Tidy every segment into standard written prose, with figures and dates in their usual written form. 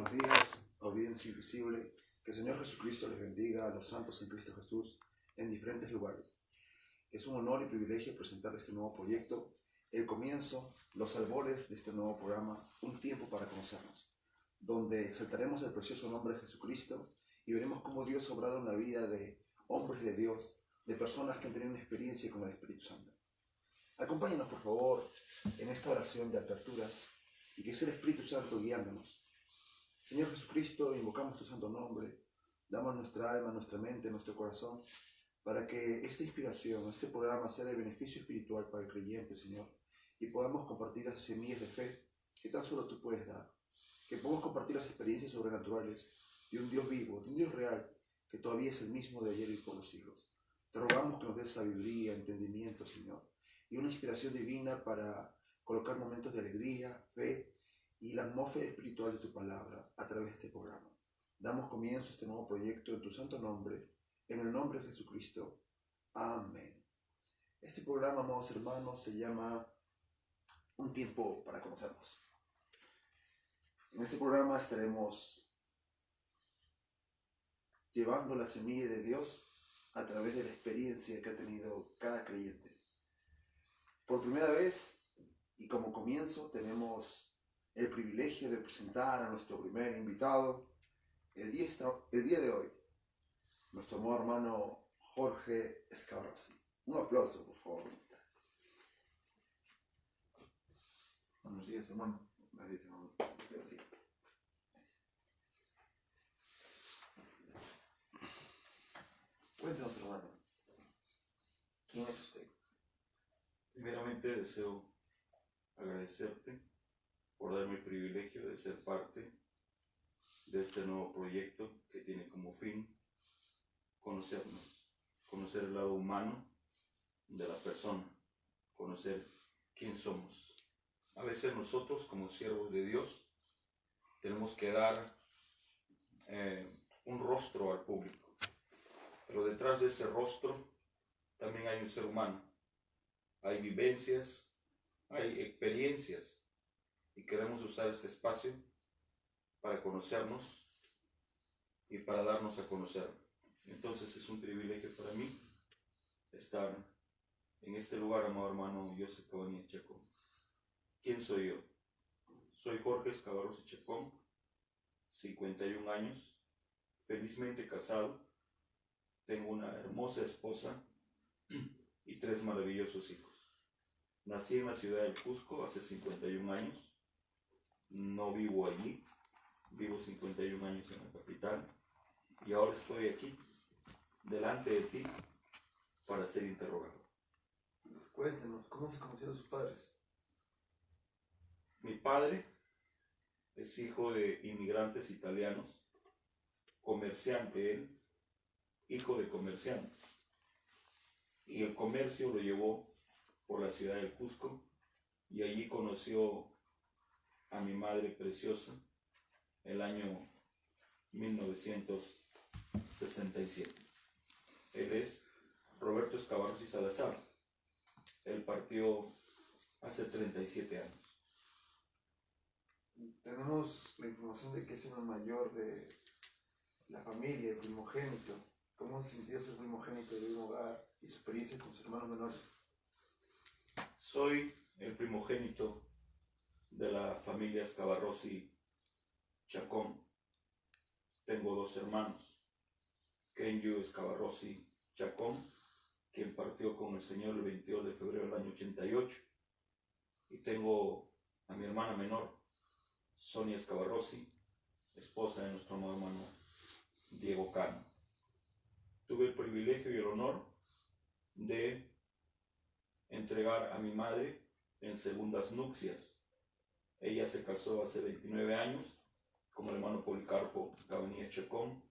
buenos días, audiencia invisible. Que el Señor Jesucristo les bendiga a los santos en Cristo Jesús en diferentes lugares. Es un honor y privilegio presentar este nuevo proyecto, el comienzo, los albores de este nuevo programa, Un tiempo para conocernos, donde exaltaremos el precioso nombre de Jesucristo y veremos cómo Dios ha obrado en la vida de hombres de Dios, de personas que han tenido una experiencia con el Espíritu Santo. Acompáñenos, por favor, en esta oración de apertura y que sea el Espíritu Santo guiándonos. Señor Jesucristo, invocamos tu santo nombre, damos nuestra alma, nuestra mente, nuestro corazón, para que esta inspiración, este programa sea de beneficio espiritual para el creyente, Señor, y podamos compartir las semillas de fe que tan solo tú puedes dar, que podamos compartir las experiencias sobrenaturales de un Dios vivo, de un Dios real, que todavía es el mismo de ayer y por los siglos. Te rogamos que nos des sabiduría, entendimiento, Señor, y una inspiración divina para colocar momentos de alegría, fe y la atmósfera espiritual de tu palabra a través de este programa. Damos comienzo a este nuevo proyecto en tu santo nombre, en el nombre de Jesucristo. Amén. Este programa, amados hermanos, se llama Un tiempo para conocernos. En este programa estaremos llevando la semilla de Dios a través de la experiencia que ha tenido cada creyente. Por primera vez y como comienzo tenemos el privilegio de presentar a nuestro primer invitado el día de hoy, nuestro amado hermano Jorge Escavarrosi. Un aplauso, por favor. Buenos días, hermano. Gracias, hermano. Cuéntanos, hermano, ¿quién es usted? Primeramente deseo agradecerte por darme el privilegio de ser parte de este nuevo proyecto que tiene como fin conocernos, conocer el lado humano de la persona, conocer quién somos. A veces nosotros como siervos de Dios tenemos que dar un rostro al público, pero detrás de ese rostro también hay un ser humano, hay vivencias, hay experiencias y queremos usar este espacio para conocernos y para darnos a conocer. Entonces es un privilegio para mí estar en este lugar, amado hermano Joseph Cabanilla Chacón. ¿Quién soy yo? Soy Jorge Escavarrosi Chacón, 51 años, felizmente casado, tengo una hermosa esposa y 3 maravillosos hijos. Nací en la ciudad del Cusco hace 51 años, no vivo allí, vivo 51 años en la capital y ahora estoy aquí, delante de ti, para ser interrogado. Cuéntenos, ¿cómo se conocieron sus padres? Mi padre es hijo de inmigrantes italianos, comerciante él, hijo de comerciantes. Y el comercio lo llevó por la ciudad del Cusco y allí conoció a mi madre preciosa el año 1967. Él es Roberto Escavarrosi Salazar. Él partió hace 37 años. Tenemos la información de que es el mayor de la familia, el primogénito. ¿Cómo se sintió ser primogénito de un hogar y su experiencia con sus hermanos menores? Soy el primogénito de la familia Escavarrosi Chacón. Tengo 2 hermanos, Kenyu Escavarrosi Chacón, quien partió con el Señor el 22 de febrero del año 88, y tengo a mi hermana menor, Sonia Escavarrosi, esposa de nuestro amado hermano Diego Cano. Tuve el privilegio y el honor de entregar a mi madre en segundas nupcias. Ella se casó hace 29 años con el hermano Policarpo Cabanilla Chacón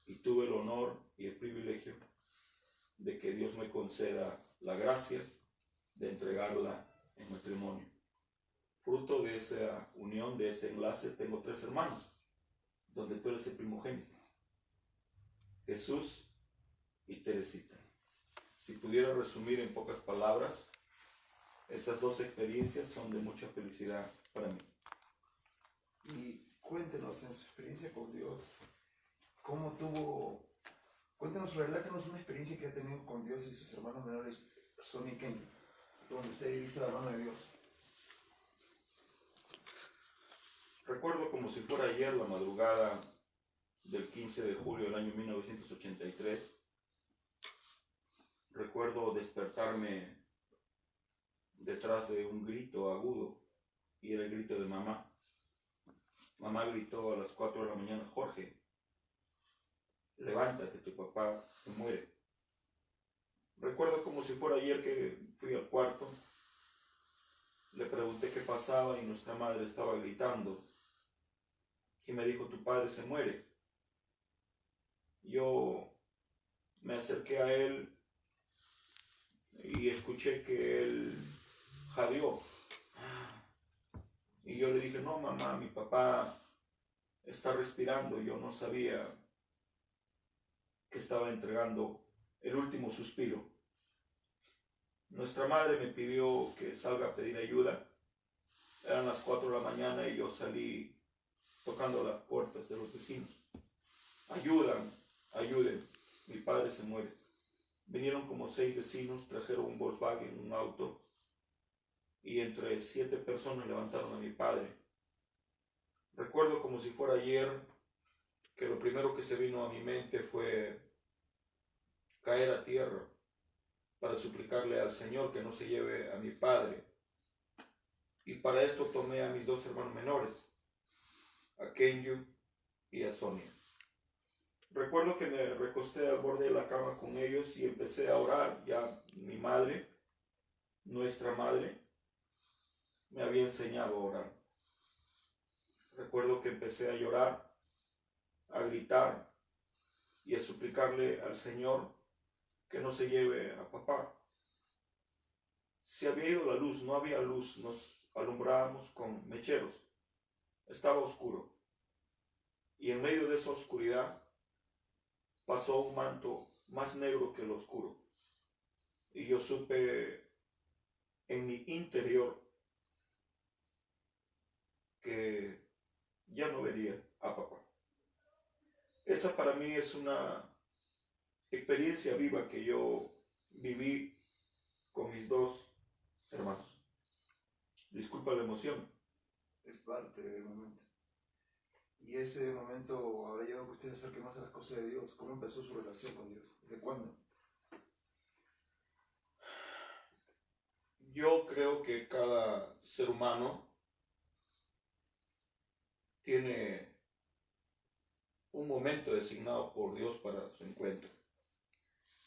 y tuve el honor y el privilegio de que Dios me conceda la gracia de entregarla en matrimonio. Fruto de esa unión, de ese enlace, tengo 3 hermanos, donde tú eres el primogénito, Jesús y Teresita. Si pudiera resumir en pocas palabras, esas 2 experiencias son de mucha felicidad para mí. ¿Y cuéntenos en su experiencia con Dios, cuéntenos, relátenos una experiencia que ha tenido con Dios y sus hermanos menores, Sonny y Kenny, donde usted ha visto la mano de Dios. Recuerdo como si fuera ayer la madrugada del 15 de julio del año 1983. Recuerdo despertarme detrás de un grito agudo, y era el grito de mamá. Mamá gritó a las 4 de la mañana: Jorge, levántate, tu papá se muere. Recuerdo como si fuera ayer que fui al cuarto, le pregunté qué pasaba y nuestra madre estaba gritando y me dijo: tu padre se muere. Yo me acerqué a él y escuché que él jadeó. Y yo le dije: no, mamá, mi papá está respirando. Yo no sabía que estaba entregando el último suspiro. Nuestra madre me pidió que salga a pedir ayuda. Eran las 4 de la mañana y yo salí tocando las puertas de los vecinos. Ayuden, mi padre se muere. Vinieron como 6 vecinos, trajeron un Volkswagen, un auto, y entre 7 personas levantaron a mi padre. Recuerdo como si fuera ayer que lo primero que se vino a mi mente fue caer a tierra para suplicarle al Señor que no se lleve a mi padre. Y para esto tomé a mis 2 hermanos menores, a Kenyu y a Sonia. Recuerdo que me recosté al borde de la cama con ellos y empecé a orar. Ya mi madre, nuestra madre, me había enseñado a orar. Recuerdo que empecé a llorar, a gritar y a suplicarle al Señor que no se lleve a papá. Se había ido la luz, no había luz, nos alumbrábamos con mecheros. Estaba oscuro. Y en medio de esa oscuridad pasó un manto más negro que lo oscuro. Y yo supe en mi interior que ya no vería a papá. Esa para mí es una experiencia viva que yo viví con mis 2 hermanos. Disculpa la emoción. Es parte del momento. Y ese momento habrá llevado a que usted se acerque más a las cosas de Dios. ¿Cómo empezó su relación con Dios? ¿Desde cuándo? Yo creo que cada ser humano tiene un momento designado por Dios para su encuentro.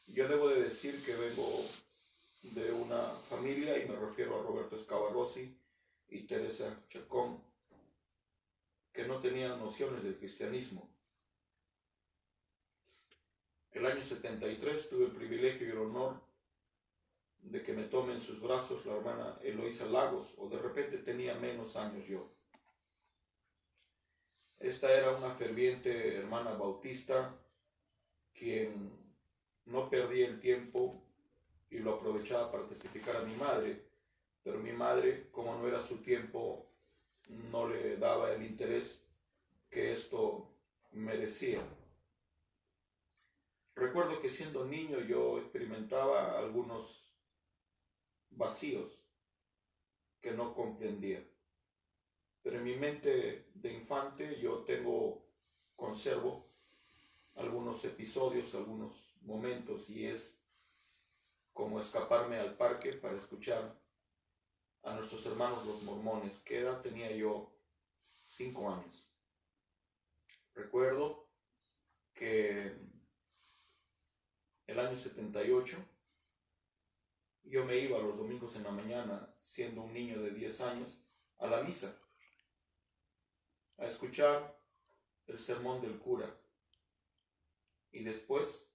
Yo debo de decir que vengo de una familia, y me refiero a Roberto Escavarossi y Teresa Chacón, que no tenían nociones del cristianismo. El año 73 tuve el privilegio y el honor de que me tome en sus brazos la hermana Eloísa Lagos, o de repente tenía menos años yo. Esta era una ferviente hermana bautista, quien no perdía el tiempo y lo aprovechaba para testificar a mi madre, pero mi madre, como no era su tiempo, no le daba el interés que esto merecía. Recuerdo que siendo niño yo experimentaba algunos vacíos que no comprendía, pero en mi mente de infante yo conservo algunos episodios, algunos momentos, y es como escaparme al parque para escuchar a nuestros hermanos los mormones. ¿Qué edad tenía yo? 5 años. Recuerdo que el año 78 yo me iba los domingos en la mañana, siendo un niño de 10 años, a la misa, a escuchar el sermón del cura, y después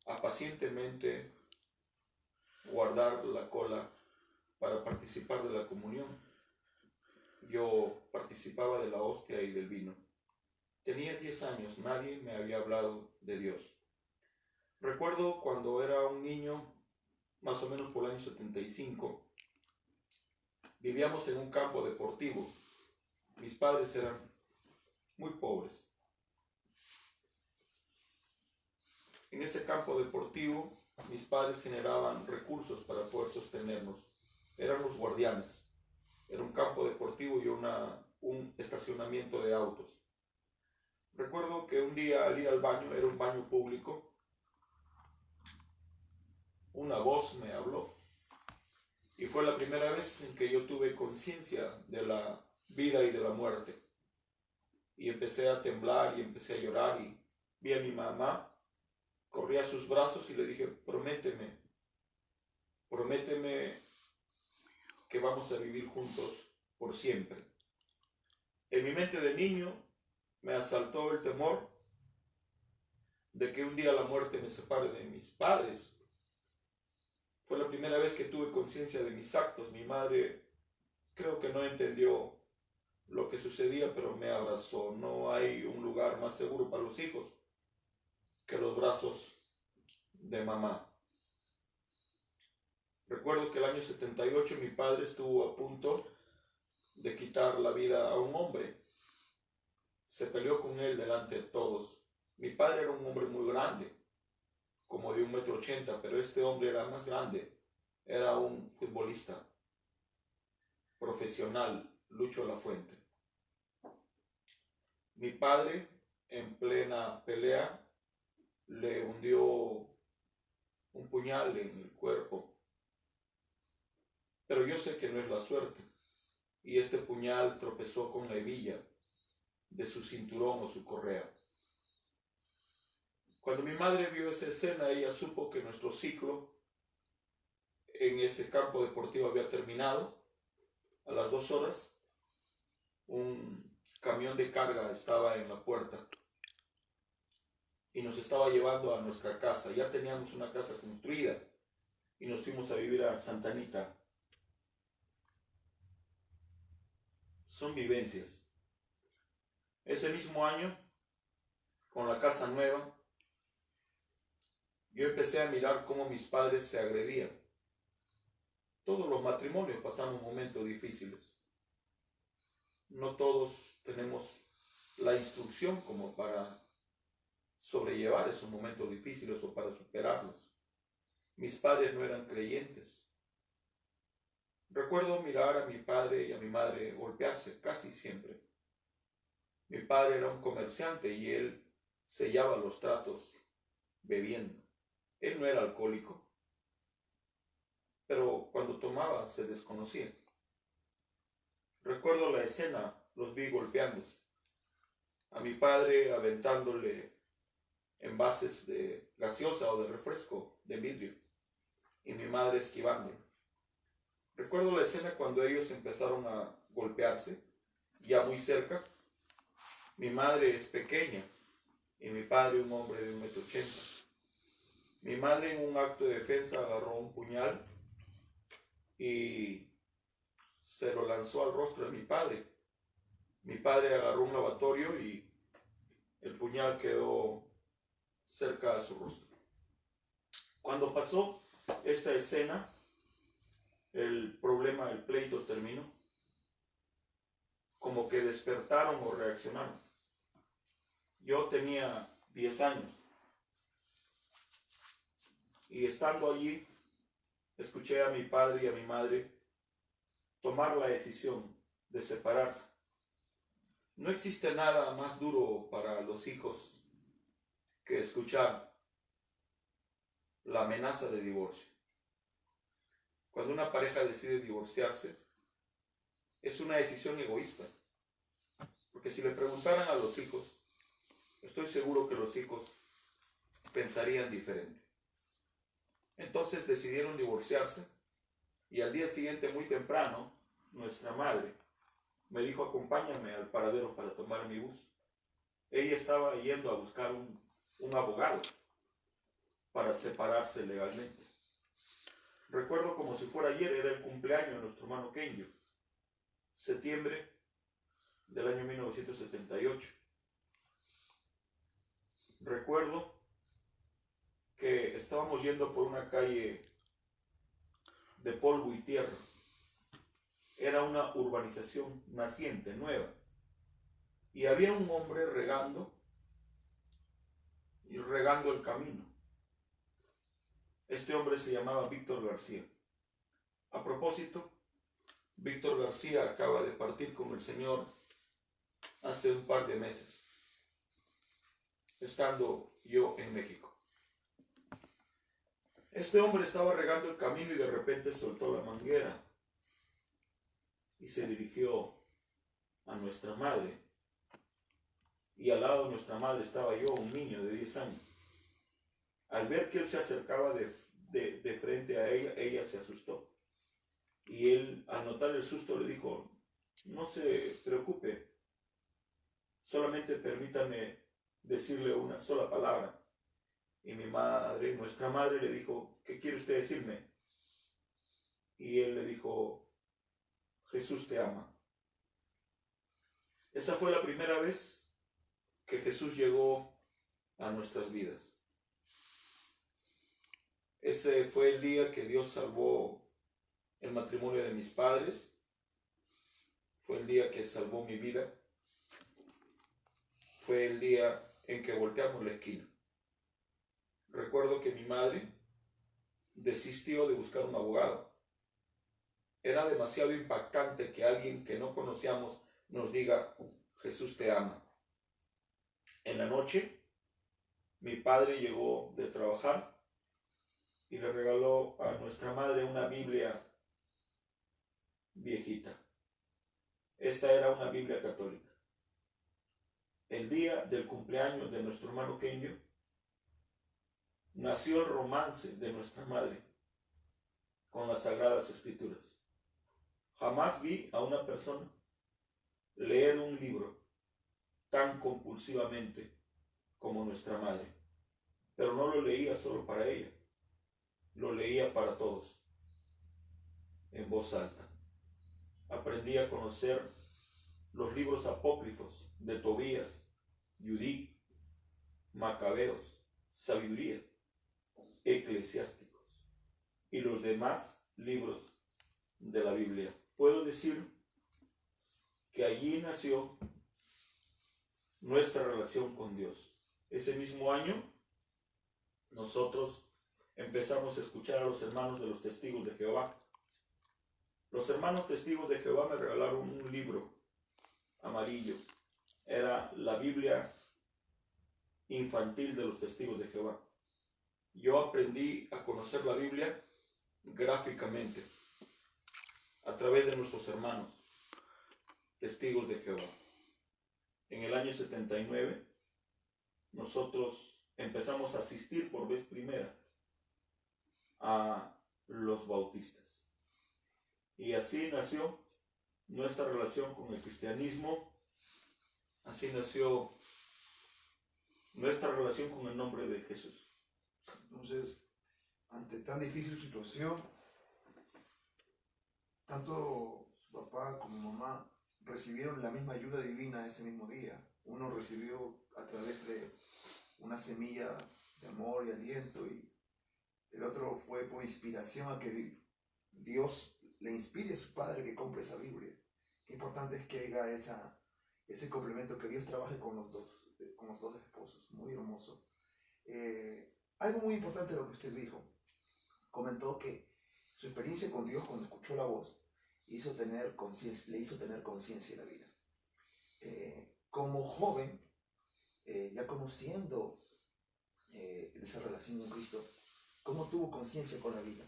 a pacientemente guardar la cola para participar de la comunión. Yo participaba de la hostia y del vino. Tenía 10 años, nadie me había hablado de Dios. Recuerdo cuando era un niño, más o menos por el año 75, vivíamos en un campo deportivo. Mis padres eran muy pobres. En ese campo deportivo, mis padres generaban recursos para poder sostenernos. Eran los guardianes. Era un campo deportivo y un estacionamiento de autos. Recuerdo que un día al ir al baño, era un baño público, una voz me habló y fue la primera vez en que yo tuve conciencia de la vida y de la muerte. Y empecé a temblar y empecé a llorar y vi a mi mamá, corrí a sus brazos y le dije, prométeme que vamos a vivir juntos por siempre. En mi mente de niño me asaltó el temor de que un día la muerte me separe de mis padres. Fue la primera vez que tuve conciencia de mis actos. Mi madre creo que no entendió lo que sucedía, pero me abrazó. No hay un lugar más seguro para los hijos que los brazos de mamá. Recuerdo que el año 78 mi padre estuvo a punto de quitar la vida a un hombre. Se peleó con él delante de todos. Mi padre era un hombre muy grande, como de 1,80 m, pero este hombre era más grande. Era un futbolista profesional, Lucho Lafuente. Mi padre, en plena pelea, le hundió un puñal en el cuerpo. Pero yo sé que no es la suerte. Y este puñal tropezó con la hebilla de su cinturón o su correa. Cuando mi madre vio esa escena, ella supo que nuestro ciclo en ese campo deportivo había terminado. A las 2 horas, un camión de carga estaba en la puerta y nos estaba llevando a nuestra casa. Ya teníamos una casa construida y nos fuimos a vivir a Santa Anita. Son vivencias. Ese mismo año, con la casa nueva, yo empecé a mirar cómo mis padres se agredían. Todos los matrimonios pasamos momentos difíciles. No todos tenemos la instrucción como para sobrellevar esos momentos difíciles o para superarlos. Mis padres no eran creyentes. Recuerdo mirar a mi padre y a mi madre golpearse casi siempre. Mi padre era un comerciante y él sellaba los tratos bebiendo. Él no era alcohólico, pero cuando tomaba se desconocía. Recuerdo la escena, los vi golpeándose. A mi padre aventándole envases de gaseosa o de refresco de vidrio y mi madre esquivándolo. Recuerdo la escena cuando ellos empezaron a golpearse, ya muy cerca. Mi madre es pequeña y mi padre un hombre de 1,80 m. Mi madre en un acto de defensa agarró un puñal y se lo lanzó al rostro de mi padre. Mi padre agarró un lavatorio y el puñal quedó cerca de su rostro. Cuando pasó esta escena, el pleito terminó. Como que despertaron o reaccionaron. Yo tenía 10 años. Y estando allí, escuché a mi padre y a mi madre tomar la decisión de separarse. No existe nada más duro para los hijos que escuchar la amenaza de divorcio. Cuando una pareja decide divorciarse, es una decisión egoísta. Porque si le preguntaran a los hijos, estoy seguro que los hijos pensarían diferente. Entonces decidieron divorciarse y al día siguiente, muy temprano, nuestra madre me dijo, acompáñame al paradero para tomar mi bus. Ella estaba yendo a buscar un abogado para separarse legalmente. Recuerdo como si fuera ayer, era el cumpleaños de nuestro hermano Kenyo, septiembre del año 1978. Recuerdo que estábamos yendo por una calle de polvo y tierra. Era una urbanización naciente, nueva. y había un hombre regando el camino. Este hombre se llamaba Víctor García. A propósito, Víctor García acaba de partir con el Señor hace un par de meses, estando yo en México. Este hombre estaba regando el camino y de repente soltó la manguera y se dirigió a nuestra madre. Y al lado de nuestra madre estaba yo, un niño de 10 años. Al ver que él se acercaba de frente a ella, ella se asustó. Y él, al notar el susto, le dijo: no se preocupe, solamente permítame decirle una sola palabra. Y mi madre, nuestra madre, le dijo: ¿qué quiere usted decirme? Y él le dijo: Jesús te ama. Esa fue la primera vez que Jesús llegó a nuestras vidas. Ese fue el día que Dios salvó el matrimonio de mis padres. Fue el día que salvó mi vida. Fue el día en que volteamos la esquina. Recuerdo que mi madre desistió de buscar un abogado. Era demasiado impactante que alguien que no conocíamos nos diga: Jesús te ama. En la noche, mi padre llegó de trabajar y le regaló a nuestra madre una Biblia viejita. Esta era una Biblia católica. El día del cumpleaños de nuestro hermano Kenyo, nació el romance de nuestra madre con las Sagradas Escrituras. Jamás vi a una persona leer un libro tan compulsivamente como nuestra madre. Pero no lo leía solo para ella, lo leía para todos, en voz alta. Aprendí a conocer los libros apócrifos de Tobías, Judith, Macabeos, Sabiduría, Eclesiásticos y los demás libros de la Biblia. Puedo decir que allí nació nuestra relación con Dios. Ese mismo año, nosotros empezamos a escuchar a los hermanos de los Testigos de Jehová. Los hermanos Testigos de Jehová me regalaron un libro amarillo. Era la Biblia infantil de los Testigos de Jehová. Yo aprendí a conocer la Biblia gráficamente a través de nuestros hermanos Testigos de Jehová. En el año 79, nosotros empezamos a asistir por vez primera a los bautistas. Y así nació nuestra relación con el cristianismo, así nació nuestra relación con el nombre de Jesús. Entonces, ante tan difícil situación, tanto su papá como mamá recibieron la misma ayuda divina ese mismo día. Uno recibió a través de una semilla de amor y aliento, y el otro fue por inspiración a que Dios le inspire a su padre que compre esa Biblia. Qué importante es que haya ese complemento, que Dios trabaje con los dos esposos. Muy hermoso. Algo muy importante de lo que usted dijo. Comentó que su experiencia con Dios, cuando escuchó la voz, le hizo tener conciencia de la vida. Como joven, ya conociendo esa relación con Cristo, ¿cómo tuvo conciencia con la vida?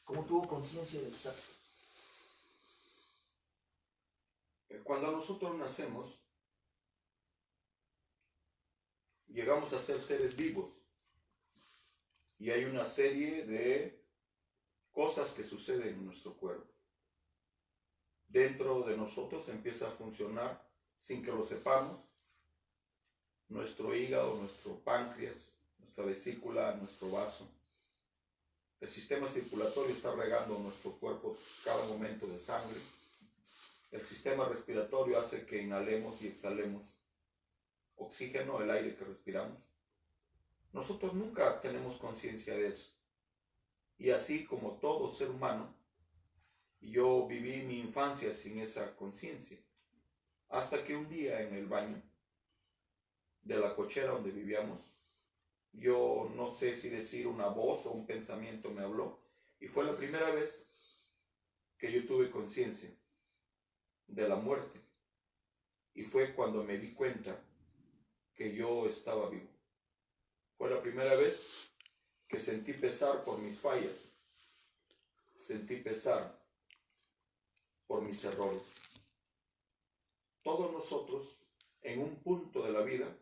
¿Cómo tuvo conciencia de sus actos? Cuando nosotros nacemos, llegamos a ser seres vivos y hay una serie de cosas que suceden en nuestro cuerpo. Dentro de nosotros empieza a funcionar, sin que lo sepamos, nuestro hígado, nuestro páncreas, nuestra vesícula, nuestro vaso. El sistema circulatorio está regando nuestro cuerpo cada momento de sangre. El sistema respiratorio hace que inhalemos y exhalemos oxígeno, el aire que respiramos. Nosotros nunca tenemos conciencia de eso. Y así como todo ser humano, yo viví mi infancia sin esa conciencia. Hasta que un día en el baño de la cochera donde vivíamos, yo no sé si decir una voz o un pensamiento me habló, y fue la primera vez que yo tuve conciencia de la muerte, y fue cuando me di cuenta que yo estaba vivo. Fue la primera vez que sentí pesar por mis fallas, sentí pesar por mis errores. Todos nosotros, en un punto de la vida,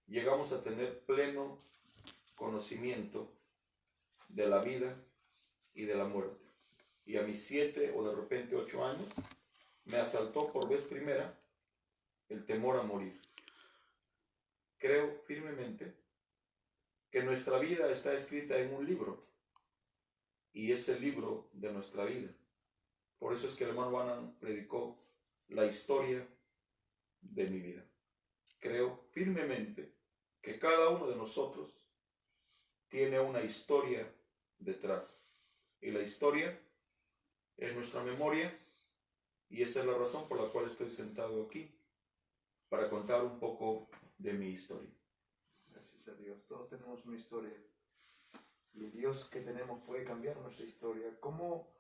llegamos a tener pleno conocimiento de la vida y de la muerte. Y a mis 7 o de repente 8 años, me asaltó por vez primera el temor a morir. Creo firmemente que nuestra vida está escrita en un libro, y es el libro de nuestra vida. Por eso es que el hermano Branham predicó la historia de mi vida. Creo firmemente que cada uno de nosotros tiene una historia detrás, y la historia es nuestra memoria, y esa es la razón por la cual estoy sentado aquí, para contar un poco de mi historia. Gracias a Dios. Todos tenemos una historia. Y el Dios que tenemos puede cambiar nuestra historia. ¿Cómo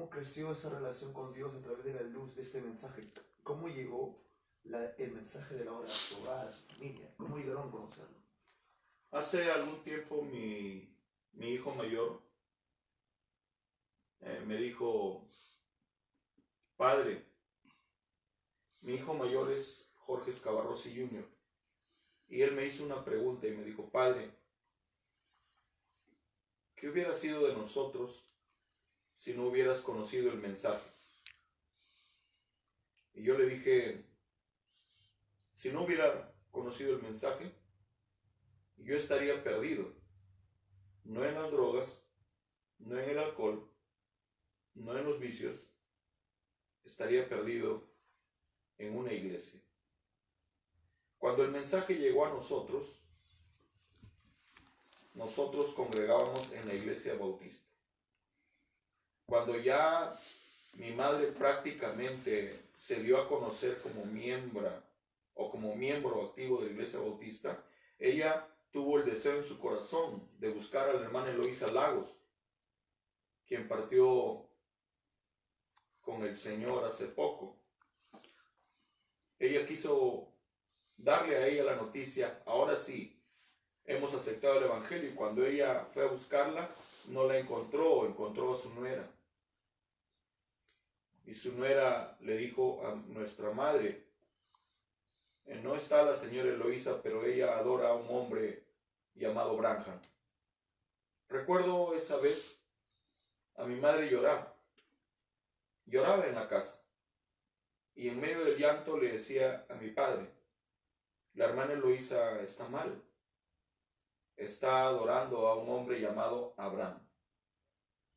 creció esa relación con Dios a través de la luz de este mensaje? ¿Cómo llegó el mensaje de la hora a su hogar, a su familia? ¿Cómo llegaron a conocerlo? Hace algún tiempo mi hijo mayor me dijo: padre, mi hijo mayor es Jorge Escabarrosi Jr. Y él me hizo una pregunta y me dijo: padre, ¿qué hubiera sido de nosotros si no hubieras conocido el mensaje? Y yo le dije: si no hubiera conocido el mensaje, yo estaría perdido, no en las drogas, no en el alcohol, no en los vicios, estaría perdido en una iglesia. Cuando el mensaje llegó a nosotros congregábamos en la iglesia bautista. Cuando ya mi madre prácticamente se dio a conocer como miembro activo de la iglesia bautista, ella tuvo el deseo en su corazón de buscar a la hermana Eloísa Lagos, quien partió con el Señor hace poco. Ella quiso darle a ella la noticia: ahora sí, hemos aceptado el evangelio. Y cuando ella fue a buscarla, no la encontró a su nuera. Y su nuera le dijo a nuestra madre: no está la señora Eloísa, pero ella adora a un hombre llamado Branham. Recuerdo esa vez a mi madre lloraba en la casa, y en medio del llanto le decía a mi padre: la hermana Eloísa está mal, está adorando a un hombre llamado Abraham.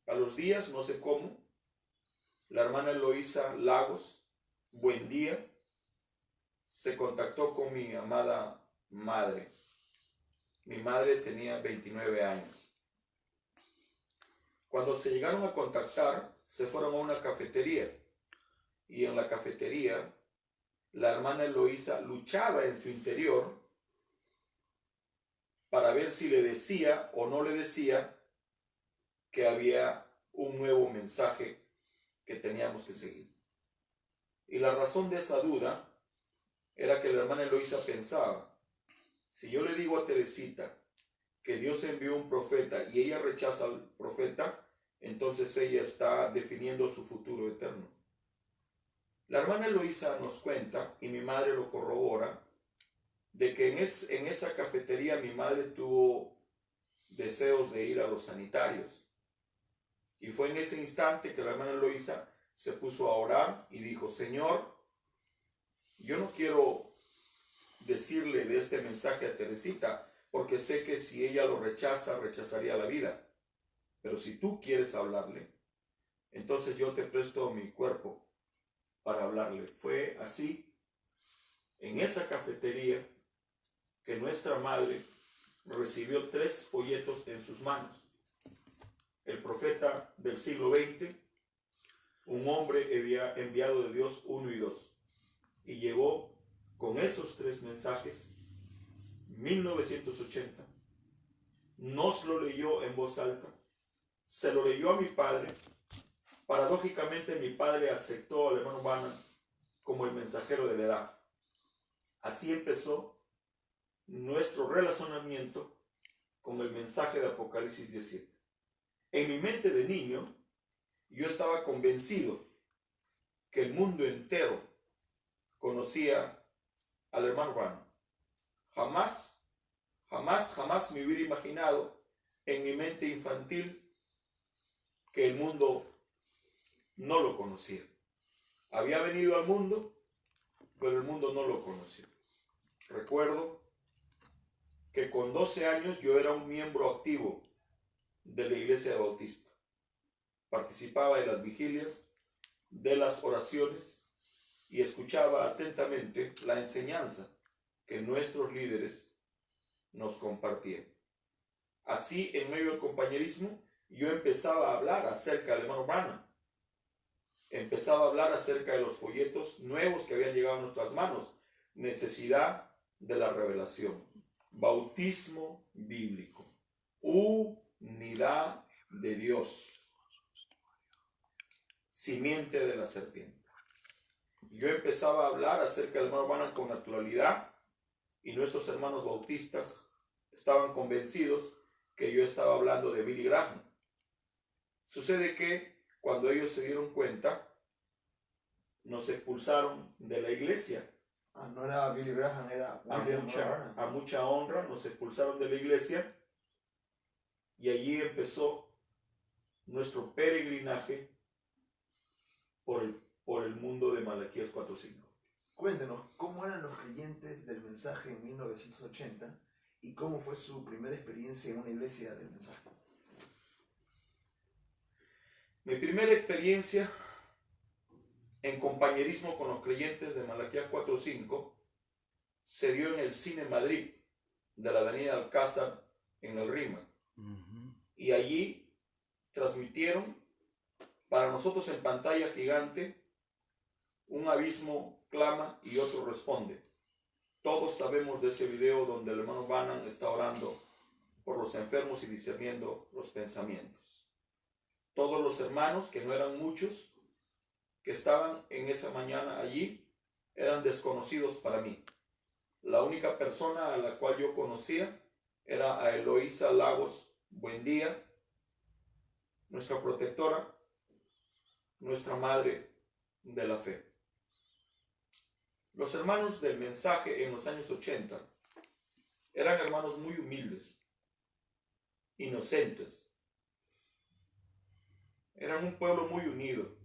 A los días, no sé cómo, la hermana Eloísa Lagos, buen día, se contactó con mi amada madre. Mi madre tenía 29 años. Cuando se llegaron a contactar, se fueron a una cafetería, y en la cafetería la hermana Eloísa luchaba en su interior para ver si le decía o no le decía que había un nuevo mensaje que teníamos que seguir. Y la razón de esa duda era que la hermana Eloísa pensaba: si yo le digo a Teresita que Dios envió un profeta y ella rechaza al profeta, entonces ella está definiendo su futuro eterno. La hermana Eloísa nos cuenta, y mi madre lo corrobora, de que en esa cafetería mi madre tuvo deseos de ir a los sanitarios. Y fue en ese instante que la hermana Eloísa se puso a orar y dijo: Señor, yo no quiero decirle de este mensaje a Teresita, porque sé que si ella lo rechaza, rechazaría la vida. Pero si tú quieres hablarle, entonces yo te presto mi cuerpo para hablarle. Fue así, en esa cafetería, que nuestra madre recibió 3 folletos en sus manos. El profeta del siglo XX, un hombre enviado de Dios 1 y 2. y llegó con esos 3 mensajes, 1980. Nos lo leyó en voz alta, se lo leyó a mi padre. Paradójicamente mi padre aceptó al hermano Branham como el mensajero de la edad. Así empezó nuestro relacionamiento con el mensaje de Apocalipsis 17. En mi mente de niño, yo estaba convencido que el mundo entero conocía al hermano Branham. Jamás me hubiera imaginado en mi mente infantil que el mundo no lo conocía. Había venido al mundo, pero el mundo no lo conoció. Recuerdo que con 12 años yo era un miembro activo de la iglesia bautista. Participaba de las vigilias, de las oraciones y escuchaba atentamente la enseñanza que nuestros líderes nos compartían. Así, en medio del compañerismo, yo empezaba a hablar acerca del hermano Branham. Empezaba a hablar acerca de los folletos nuevos que habían llegado a nuestras manos. Necesidad de la revelación. Bautismo bíblico. Unidad de Dios. Simiente de la serpiente. Yo empezaba a hablar acerca del hermano Branham con naturalidad y nuestros hermanos bautistas estaban convencidos que yo estaba hablando de Billy Graham. Sucede que cuando ellos se dieron cuenta, nos expulsaron de la iglesia. No era Billy Graham, era a mucha honra, nos expulsaron de la iglesia y allí empezó nuestro peregrinaje por el mundo de Malaquías 4:5. Cuéntenos, ¿cómo eran los creyentes del mensaje en 1980 y cómo fue su primera experiencia en una iglesia del mensaje? Mi primera experiencia en compañerismo con los creyentes de Malaquías 4:5 se dio en el Cine Madrid de la avenida Alcázar en el Rima. Y allí transmitieron para nosotros en pantalla gigante: un abismo clama y otro responde. Todos sabemos de ese video donde el hermano Branham está orando por los enfermos y discerniendo los pensamientos. Todos los hermanos, que no eran muchos, que estaban en esa mañana allí, eran desconocidos para mí. La única persona a la cual yo conocía era a Eloísa Lagos Buendía, nuestra protectora, nuestra madre de la fe. Los hermanos del mensaje en los años 80 eran hermanos muy humildes, inocentes. Eran un pueblo muy unido.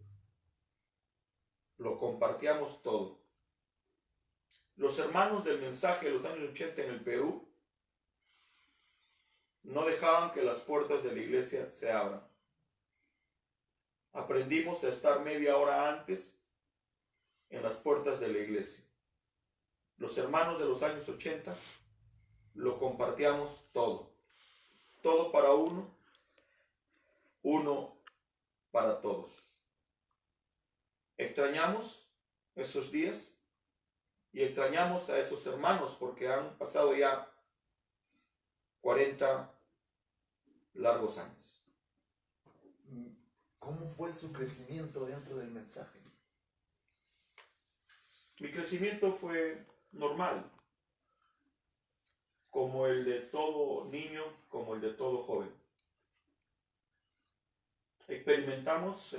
Lo compartíamos todo. Los hermanos del mensaje de los años 80 en el Perú no dejaban que las puertas de la iglesia se abran. Aprendimos a estar media hora antes en las puertas de la iglesia. Los hermanos de los años 80 lo compartíamos todo. Todo para uno, uno para todos. Extrañamos esos días y extrañamos a esos hermanos porque han pasado ya 40 largos años. ¿Cómo fue su crecimiento dentro del mensaje? Mi crecimiento fue normal, como el de todo niño, como el de todo joven. Experimentamos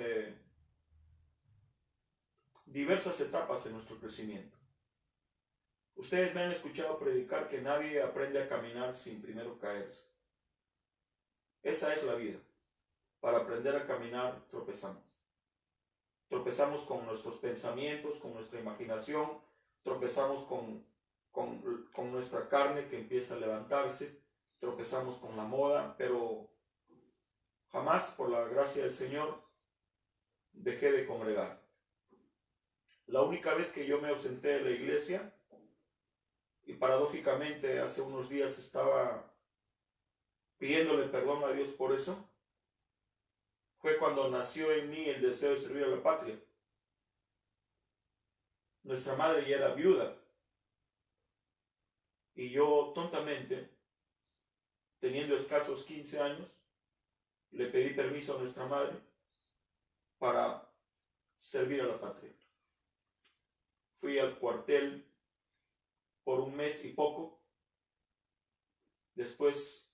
diversas etapas en nuestro crecimiento. Ustedes me han escuchado predicar que nadie aprende a caminar sin primero caerse. Esa es la vida. Para aprender a caminar tropezamos. Tropezamos con nuestros pensamientos, con nuestra imaginación, tropezamos con nuestra carne que empieza a levantarse, tropezamos con la moda, pero jamás, por la gracia del Señor, dejé de congregar. La única vez que yo me ausenté de la iglesia, y paradójicamente hace unos días estaba pidiéndole perdón a Dios por eso, fue cuando nació en mí el deseo de servir a la patria. nuestra madre ya era viuda. Y yo tontamente, teniendo escasos 15 años, le pedí permiso a nuestra madre para servir a la patria. Fui al cuartel por un mes y poco. Después,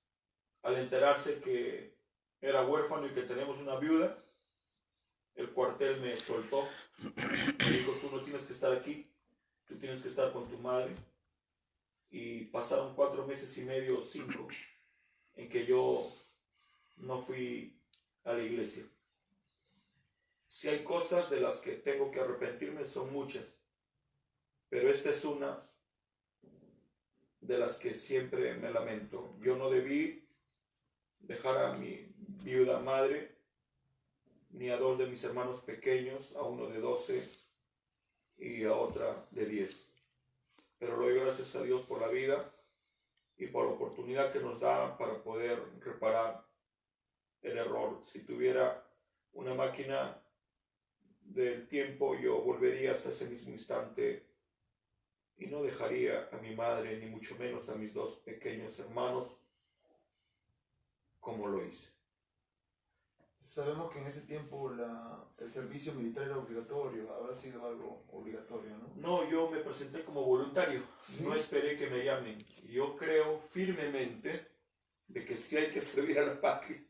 al enterarse que era huérfano y que tenemos una viuda, el cuartel me soltó. Me dijo, tú no tienes que estar aquí, tú tienes que estar con tu madre. Y pasaron 4 meses y medio, 5, en que yo no fui a la iglesia. Si hay cosas de las que tengo que arrepentirme, son muchas, pero esta es una de las que siempre me lamento. Yo no debí dejar a mi viuda madre, ni a 2 de mis hermanos pequeños, a uno de 12 y a otra de 10. Pero le doy gracias a Dios por la vida y por la oportunidad que nos da para poder reparar el error. Si tuviera una máquina del tiempo, yo volvería hasta ese mismo instante y no dejaría a mi madre, ni mucho menos a mis 2 pequeños hermanos, como lo hice. Sabemos que en ese tiempo el servicio militar era obligatorio, habrá sido algo obligatorio, ¿no? No, yo me presenté como voluntario, ¿Sí? No esperé que me llamen. Yo creo firmemente de que si hay que servir a la patria,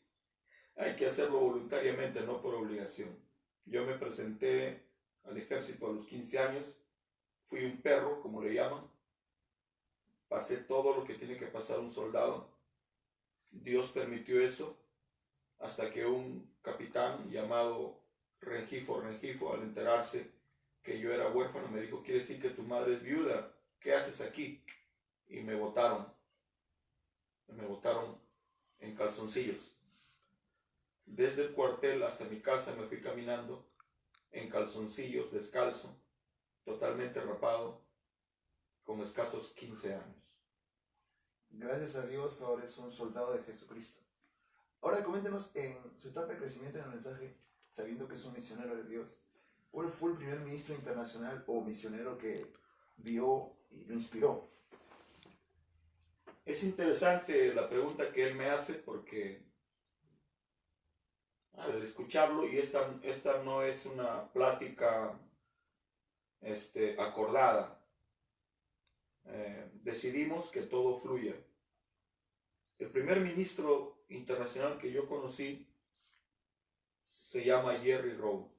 hay que hacerlo voluntariamente, no por obligación. Yo me presenté al ejército a los 15 años, fui un perro, como le llaman, pasé todo lo que tiene que pasar un soldado. Dios permitió eso hasta que un capitán llamado Rengifo, al enterarse que yo era huérfano, me dijo, quiere decir que tu madre es viuda, ¿qué haces aquí? Y me botaron en calzoncillos. Desde el cuartel hasta mi casa me fui caminando en calzoncillos, descalzo, totalmente rapado, con escasos 15 años. Gracias a Dios ahora es un soldado de Jesucristo. Ahora coméntenos en su etapa de crecimiento en el mensaje, sabiendo que es un misionero de Dios, ¿cuál fue el primer ministro internacional o misionero que vio y lo inspiró? Es interesante la pregunta que él me hace porque al escucharlo, y esta no es una plática acordada, decidimos que todo fluya. El primer ministro internacional que yo conocí se llama Jerry Rowe.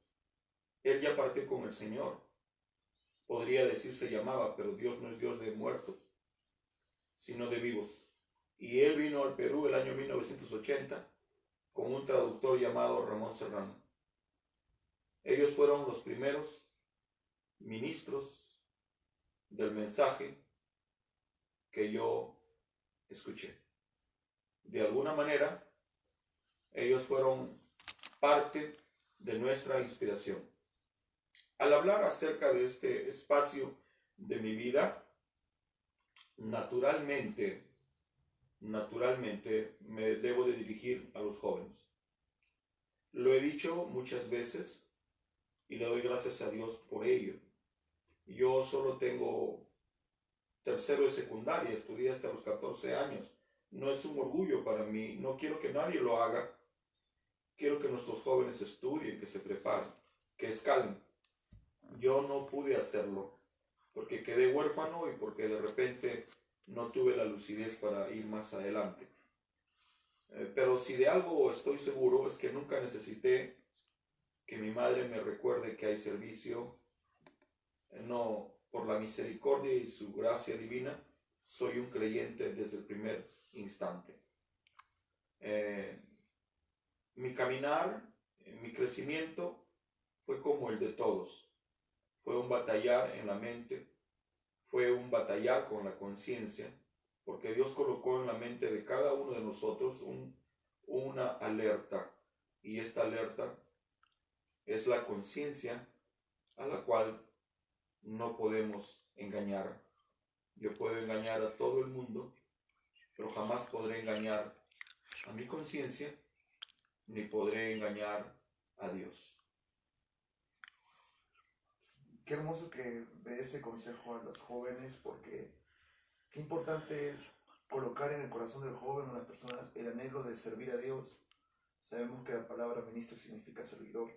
Él ya partió con el Señor. Podría decir se llamaba, pero Dios no es Dios de muertos, sino de vivos. Y él vino al Perú el año 1980 con un traductor llamado Ramón Serrano. Ellos fueron los primeros ministros del mensaje que yo escuché. De alguna manera, ellos fueron parte de nuestra inspiración. Al hablar acerca de este espacio de mi vida, naturalmente me debo de dirigir a los jóvenes. Lo he dicho muchas veces y le doy gracias a Dios por ello. Yo solo tengo tercero de secundaria, estudié hasta los 14 años. No es un orgullo para mí, no quiero que nadie lo haga. Quiero que nuestros jóvenes estudien, que se preparen, que escalen. Yo no pude hacerlo porque quedé huérfano y porque de repente no tuve la lucidez para ir más adelante. Pero si de algo estoy seguro es que nunca necesité que mi madre me recuerde que hay servicio. No, por la misericordia y su gracia divina, soy un creyente desde el primer instante. Mi caminar, mi crecimiento fue como el de todos. Fue un batallar en la mente, fue un batallar con la conciencia, porque Dios colocó en la mente de cada uno de nosotros una alerta, y esta alerta es la conciencia a la cual no podemos engañar. Yo puedo engañar a todo el mundo, pero jamás podré engañar a mi conciencia, ni podré engañar a Dios. qué hermoso que dé ese consejo a los jóvenes, porque qué importante es colocar en el corazón del joven o las personas el anhelo de servir a Dios. Sabemos que la palabra ministro significa servidor.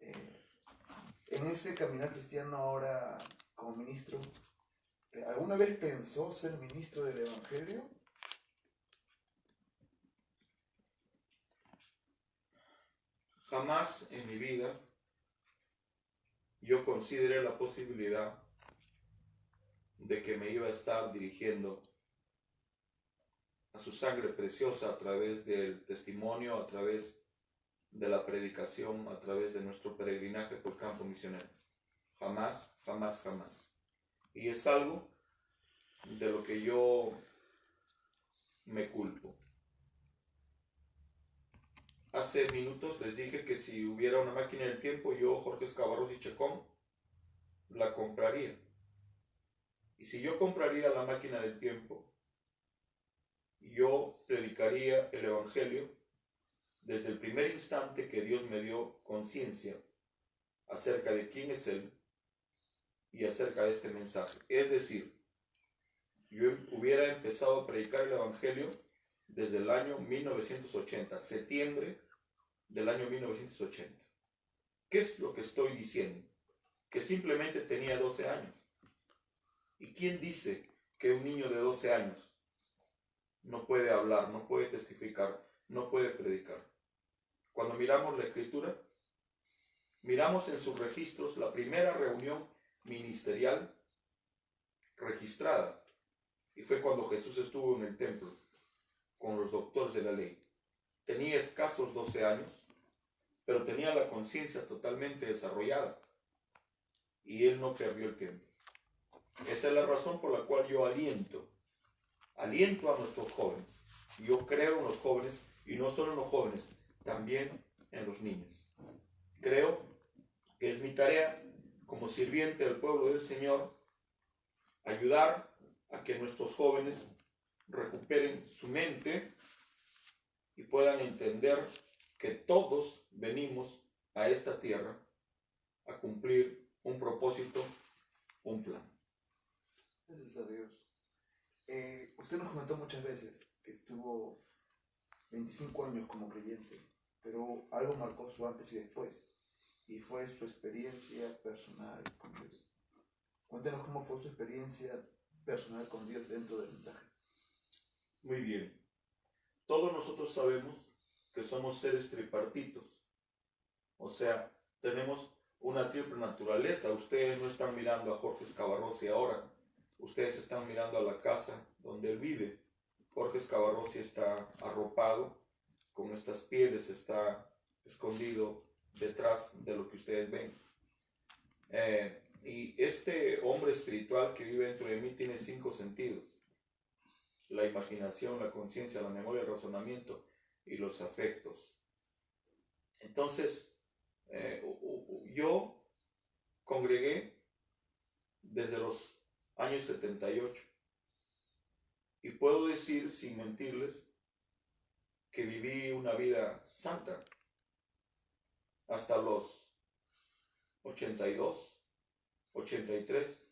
En ese caminar cristiano ahora como ministro, ¿alguna vez pensó ser ministro del Evangelio? Jamás en mi vida yo consideré la posibilidad de que me iba a estar dirigiendo a su sangre preciosa a través del testimonio, a través de la predicación, a través de nuestro peregrinaje por campo misionero. Jamás, jamás, jamás. Y es algo de lo que yo me culpo. Hace minutos les dije que si hubiera una máquina del tiempo, yo, Jorge Escavarros y Checón, la compraría. Y si yo compraría la máquina del tiempo, yo predicaría el Evangelio desde el primer instante que Dios me dio conciencia acerca de quién es Él y acerca de este mensaje. Es decir, yo hubiera empezado a predicar el Evangelio desde el año 1980, septiembre del año 1980. ¿Qué es lo que estoy diciendo? Que simplemente tenía 12 años. ¿Y quién dice que un niño de 12 años no puede hablar, no puede testificar, no puede predicar? Cuando miramos la Escritura, miramos en sus registros la primera reunión ministerial registrada, y fue cuando Jesús estuvo en el templo con los doctores de la ley. Tenía escasos 12 años, pero tenía la conciencia totalmente desarrollada, y él no perdió el tiempo. Esa es la razón por la cual yo aliento a nuestros jóvenes. Yo creo en los jóvenes, y no solo en los jóvenes, también en los niños. Creo que es mi tarea como sirviente del pueblo del Señor ayudar a que nuestros jóvenes recuperen su mente y puedan entender que todos venimos a esta tierra a cumplir un propósito, un plan. Gracias a Dios. Usted nos comentó muchas veces que estuvo 25 años como creyente, pero algo marcó su antes y después, y fue su experiencia personal con Dios. Cuéntenos cómo fue su experiencia personal con Dios dentro del mensaje. Muy bien. Todos nosotros sabemos que somos seres tripartitos. O sea, tenemos una triple naturaleza. Ustedes no están mirando a Jorge Escavarrossi ahora. Ustedes están mirando a la casa donde él vive. Jorge Escavarrossi está arropado con estas pieles, está escondido detrás de lo que ustedes ven. Y este hombre espiritual que vive dentro de mí tiene 5 sentidos: la imaginación, la conciencia, la memoria, el razonamiento y los afectos. Entonces, yo congregué desde los años 78 y puedo decir, sin mentirles, que viví una vida santa hasta los 82, 83.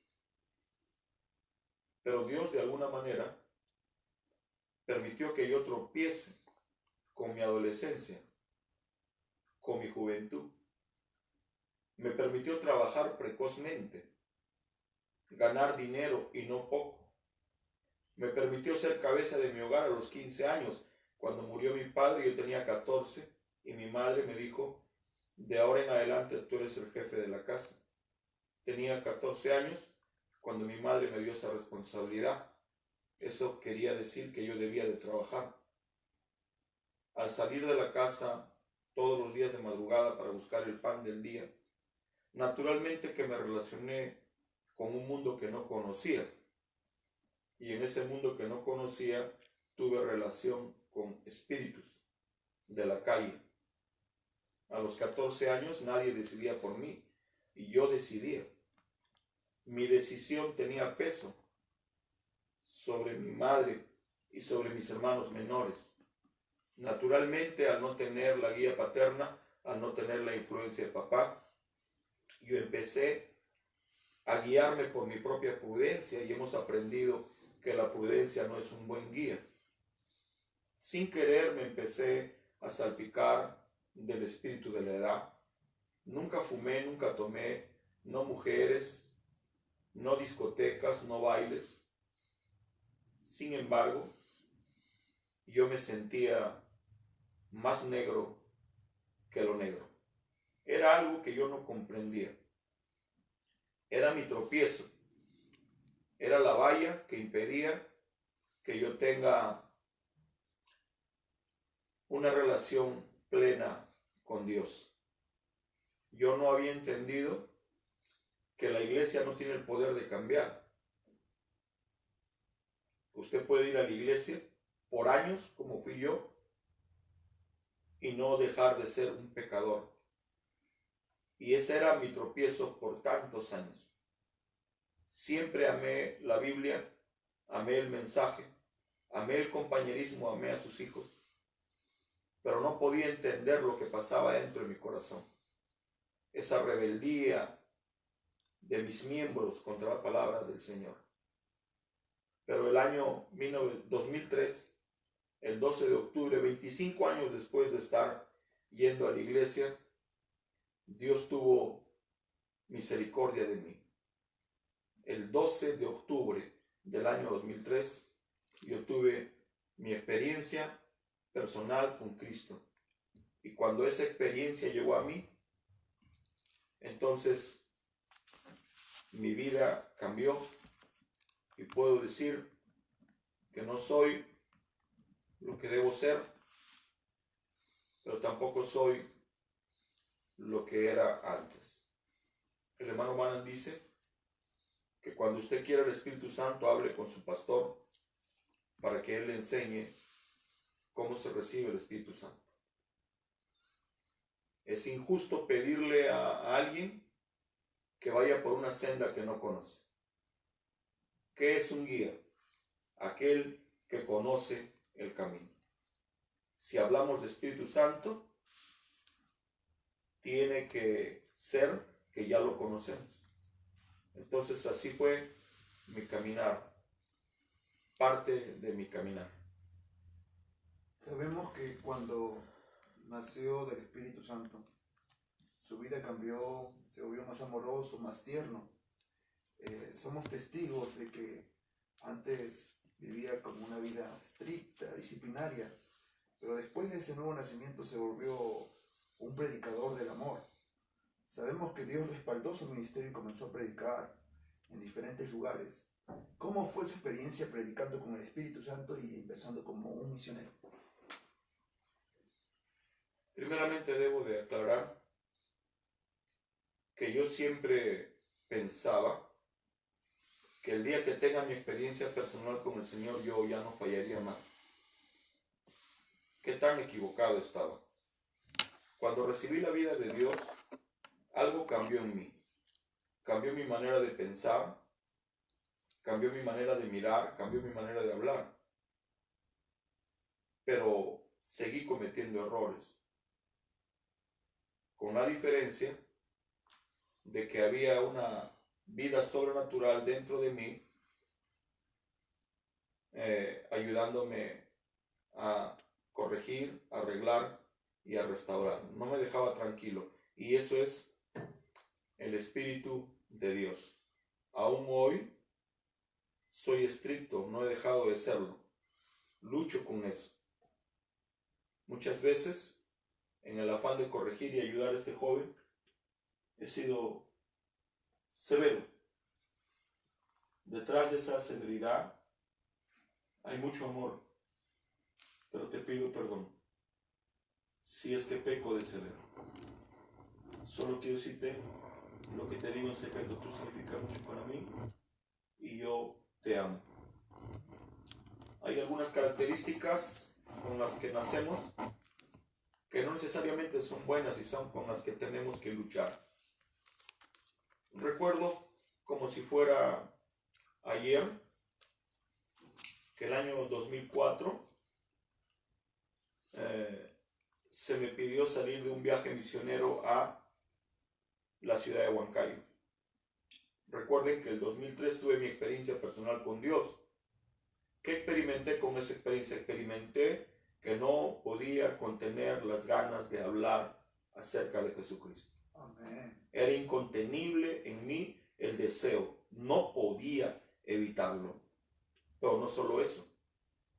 Pero Dios de alguna manera permitió que yo tropiece con mi adolescencia, con mi juventud. Me permitió trabajar precozmente, ganar dinero y no poco. Me permitió ser cabeza de mi hogar a los 15 años. Cuando murió mi padre yo tenía 14 y mi madre me dijo: de ahora en adelante tú eres el jefe de la casa. Tenía 14 años cuando mi madre me dio esa responsabilidad. Eso quería decir que yo debía de trabajar. Al salir de la casa todos los días de madrugada para buscar el pan del día, naturalmente que me relacioné con un mundo que no conocía. Y en ese mundo que no conocía tuve relación con espíritus de la calle. A los 14 años nadie decidía por mí y yo decidía. Mi decisión tenía peso sobre mi madre y sobre mis hermanos menores. Naturalmente, al no tener la guía paterna, al no tener la influencia de papá, yo empecé a guiarme por mi propia prudencia y hemos aprendido que la prudencia no es un buen guía. Sin querer me empecé a salpicar del espíritu de la edad. Nunca fumé, nunca tomé, no mujeres, no discotecas, no bailes. Sin embargo, yo me sentía más negro que lo negro. Era algo que yo no comprendía. Era mi tropiezo. Era la valla que impedía que yo tenga una relación plena con Dios. Yo no había entendido que la iglesia no tiene el poder de cambiar. Usted puede ir a la iglesia por años, como fui yo, y no dejar de ser un pecador. Y ese era mi tropiezo por tantos años. Siempre amé la Biblia, amé el mensaje, amé el compañerismo, amé a sus hijos, pero no podía entender lo que pasaba dentro de mi corazón. Esa rebeldía de mis miembros contra la palabra del Señor. Pero el año 2003, el 12 de octubre, 25 años después de estar yendo a la iglesia, Dios tuvo misericordia de mí. El 12 de octubre del año 2003, yo tuve mi experiencia personal con Cristo. Y cuando esa experiencia llegó a mí, entonces mi vida cambió y puedo decir que no soy lo que debo ser, pero tampoco soy lo que era antes. El hermano Manan dice que cuando usted quiera el Espíritu Santo, hable con su pastor para que él le enseñe cómo se recibe el Espíritu Santo. Es injusto pedirle a alguien que vaya por una senda que no conoce. ¿Qué es un guía? Aquel que conoce el camino. Si hablamos de Espíritu Santo, tiene que ser que ya lo conocemos. Entonces así fue mi caminar, parte de mi caminar. Sabemos que cuando nació del Espíritu Santo, su vida cambió, se volvió más amoroso, más tierno. Somos testigos de que antes vivía como una vida estricta, disciplinaria, pero después de ese nuevo nacimiento se volvió un predicador del amor. Sabemos que Dios respaldó su ministerio y comenzó a predicar en diferentes lugares. ¿Cómo fue su experiencia predicando con el Espíritu Santo y empezando como un misionero? Primeramente debo de aclarar que yo siempre pensaba que el día que tenga mi experiencia personal con el Señor, yo ya no fallaría más. Qué tan equivocado estaba. Cuando recibí la vida de Dios, algo cambió en mí. Cambió mi manera de pensar, cambió mi manera de mirar, cambió mi manera de hablar. Pero seguí cometiendo errores. Con la diferencia de que había una vida sobrenatural dentro de mí, ayudándome a corregir, a arreglar y a restaurar. No me dejaba tranquilo. Y eso es el Espíritu de Dios. Aún hoy soy estricto, no he dejado de serlo. Lucho con eso. Muchas veces, en el afán de corregir y ayudar a este joven, he sido severo. Detrás de esa severidad hay mucho amor, pero te pido perdón si es que peco de severo. Solo quiero decirte lo que te digo en secreto. Tú significas mucho para mí y yo te amo. Hay algunas características con las que nacemos que no necesariamente son buenas y son con las que tenemos que luchar. Recuerdo como si fuera ayer que el año 2004 se me pidió salir de un viaje misionero a la ciudad de Huancayo. Recuerden que el 2003 tuve mi experiencia personal con Dios. ¿Qué experimenté con esa experiencia? Experimenté que no podía contener las ganas de hablar acerca de Jesucristo. Amén. Era incontenible en mí el deseo. No podía evitarlo. Pero no solo eso.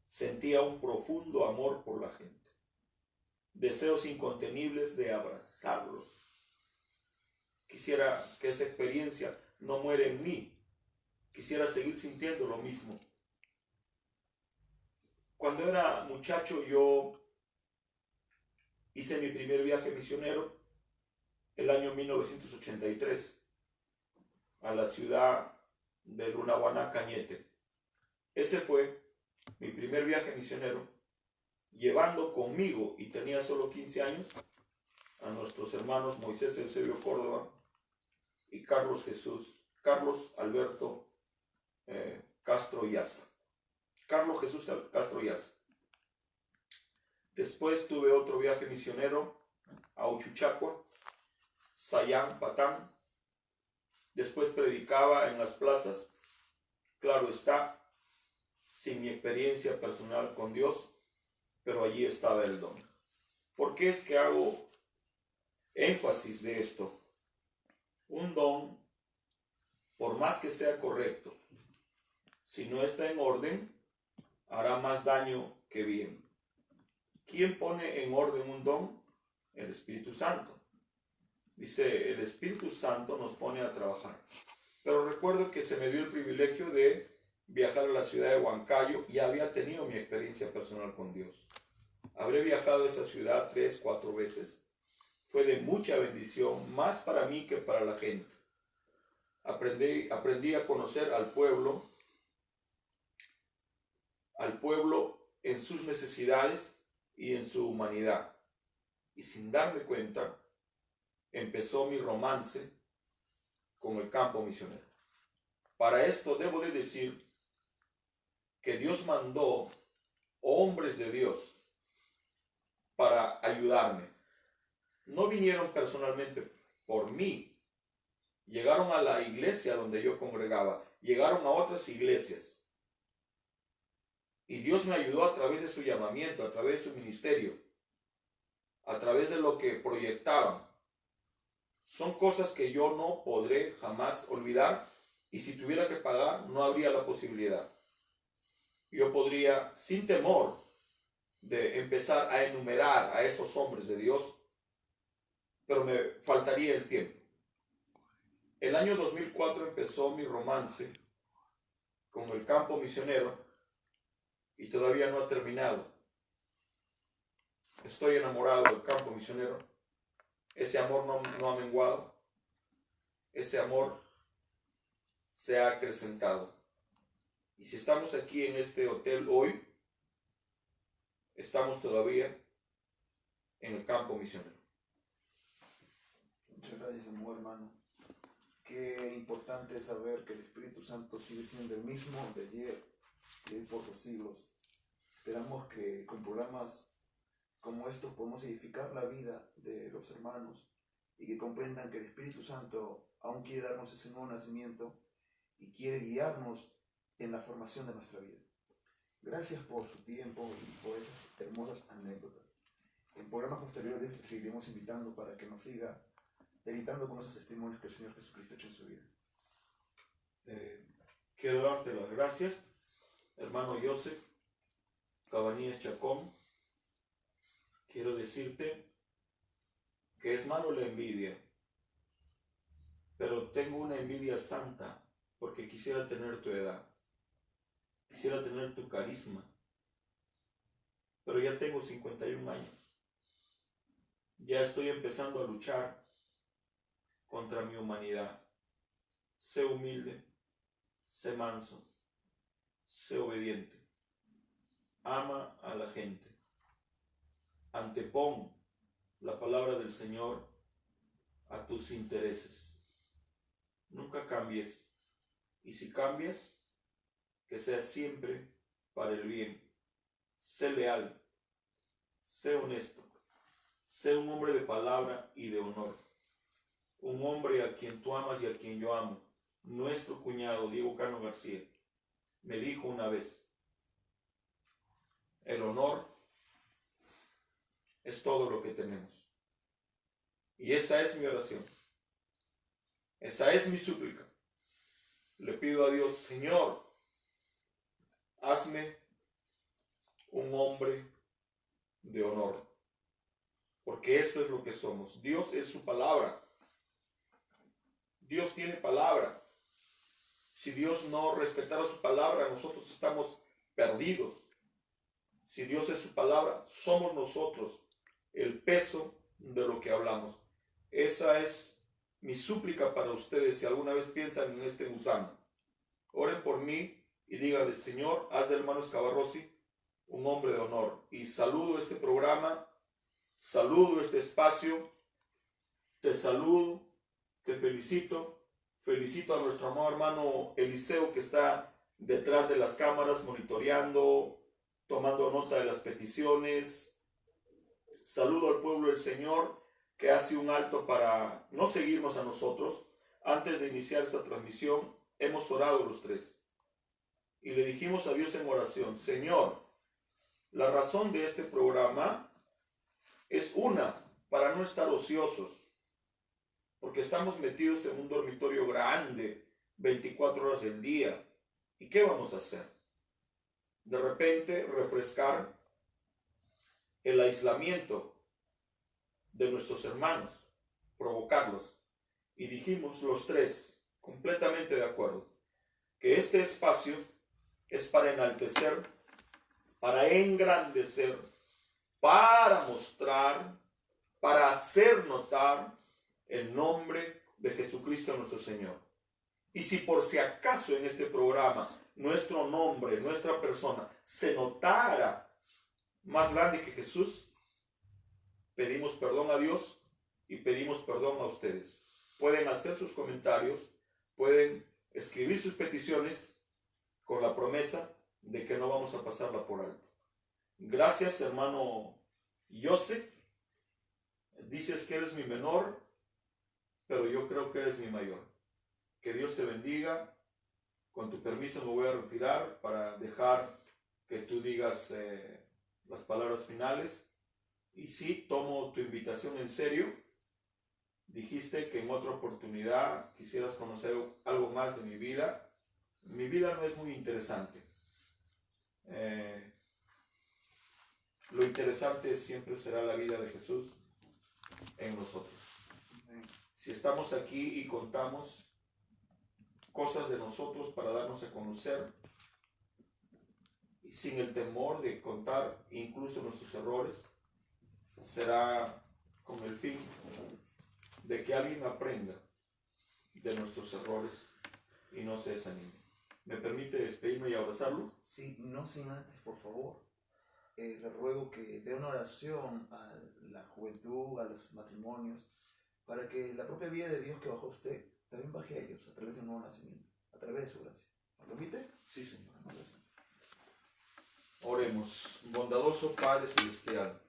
Sentía un profundo amor por la gente. Deseos incontenibles de abrazarlos. Quisiera que esa experiencia no muera en mí. Quisiera seguir sintiendo lo mismo. Cuando era muchacho yo hice mi primer viaje misionero el año 1983 a la ciudad de Lunahuaná, Cañete. Ese fue mi primer viaje misionero, llevando conmigo, y tenía solo 15 años, a nuestros hermanos Moisés Eusebio Córdoba y Carlos Alberto Castro Yaza. Carlos Jesús Castro Yaza. Después tuve otro viaje misionero a Uchuchacua, Sayán, Patán. Después predicaba en las plazas. Claro está, sin mi experiencia personal con Dios, pero allí estaba el don. ¿Por qué es que hago énfasis de esto? Un don, por más que sea correcto, si no está en orden, hará más daño que bien. ¿Quién pone en orden un don? El Espíritu Santo. Dice, el Espíritu Santo nos pone a trabajar. Pero recuerdo que se me dio el privilegio de viajar a la ciudad de Huancayo y había tenido mi experiencia personal con Dios. Habré viajado a esa ciudad 3, 4 veces. Fue de mucha bendición, más para mí que para la gente. Aprendí a conocer al pueblo en sus necesidades y en su humanidad. Y sin darme cuenta, empezó mi romance con el campo misionero. Para esto debo de decir que Dios mandó hombres de Dios para ayudarme. No vinieron personalmente por mí. Llegaron a la iglesia donde yo congregaba. Llegaron a otras iglesias. Y Dios me ayudó a través de su llamamiento, a través de su ministerio, a través de lo que proyectaban. Son cosas que yo no podré jamás olvidar, y si tuviera que pagar no habría la posibilidad. Yo podría, sin temor de empezar a enumerar a esos hombres de Dios, pero me faltaría el tiempo. El año 2004 empezó mi romance con el campo misionero y todavía no ha terminado. Estoy enamorado del campo misionero. Ese amor no ha menguado. Ese amor se ha acrecentado. Y si estamos aquí en este hotel hoy, estamos todavía en el campo misionero. Muchas gracias, amor hermano. Qué importante es saber que el Espíritu Santo sigue siendo el mismo de ayer y hoy por los siglos. Esperamos que con programas como estos podamos edificar la vida de los hermanos y que comprendan que el Espíritu Santo aún quiere darnos ese nuevo nacimiento y quiere guiarnos en la formación de nuestra vida. Gracias por su tiempo y por esas hermosas anécdotas. En programas posteriores les seguiremos invitando para que nos siga editando con esos testimonios que el Señor Jesucristo ha hecho en su vida. Quiero darte las gracias, hermano Joseph Cabanillas Chacón. Quiero decirte que es malo la envidia, pero tengo una envidia santa porque quisiera tener tu edad, quisiera tener tu carisma, pero ya tengo 51 años. Ya estoy empezando a luchar contra mi humanidad. Sé humilde, sé manso, sé obediente. Ama a la gente. Antepon la palabra del Señor a tus intereses. Nunca cambies. Y si cambias, que sea siempre para el bien. Sé leal. Sé honesto. Sé un hombre de palabra y de honor. Un hombre a quien tú amas y a quien yo amo. nuestro cuñado Diego Cano García, me dijo una vez: el honor es todo lo que tenemos. Y esa es mi oración. Esa es mi súplica. Le pido a Dios: Señor, hazme un hombre de honor. Porque eso es lo que somos. Dios es su palabra. Dios tiene palabra. Si Dios no respetara su palabra, nosotros estamos perdidos. Si Dios es su palabra, somos nosotros el peso de lo que hablamos. Esa es mi súplica para ustedes. Si alguna vez piensan en este gusano, oren por mí y díganle: Señor, haz del hermano Escabarrosi un hombre de honor. Y saludo este programa, saludo este espacio, te saludo, te felicito. Felicito a nuestro amado hermano Eliseo, que está detrás de las cámaras monitoreando, tomando nota de las peticiones. Saludo al pueblo del Señor, que hace un alto para no seguirnos a nosotros. Antes de iniciar esta transmisión, hemos orado los tres y le dijimos a Dios en oración: Señor, la razón de este programa es una, para no estar ociosos, porque estamos metidos en un dormitorio grande 24 horas del día. ¿Y qué vamos a hacer? De repente refrescar el aislamiento de nuestros hermanos, provocarlos. Y dijimos los tres, completamente de acuerdo, que este espacio es para enaltecer, para engrandecer, para mostrar, para hacer notar el nombre de Jesucristo nuestro Señor. Y si por si acaso en este programa nuestro nombre, nuestra persona se notara más grande que Jesús, pedimos perdón a Dios y pedimos perdón a ustedes. Pueden hacer sus comentarios, pueden escribir sus peticiones con la promesa de que no vamos a pasarla por alto. Gracias, hermano Joseph. Dices que eres mi menor, pero yo creo que eres mi mayor. Que Dios te bendiga. Con tu permiso me voy a retirar para dejar que tú digas las palabras finales. Y sí, tomo tu invitación en serio. Dijiste que en otra oportunidad quisieras conocer algo más de mi vida. Mi vida no es muy interesante. Lo interesante siempre será la vida de Jesús en nosotros. Si estamos aquí y contamos cosas de nosotros para darnos a conocer, y sin el temor de contar incluso nuestros errores, será con el fin de que alguien aprenda de nuestros errores y no se desanime. ¿Me permite despedirme y abrazarlo? Sí, no sin antes, por favor, le ruego que dé una oración a la juventud, a los matrimonios, para que la propia vida de Dios que bajó usted también baje a ellos a través de un nuevo nacimiento, a través de su gracia. ¿Me permite? Sí, Señor. Oremos. Bondadoso Padre Celestial,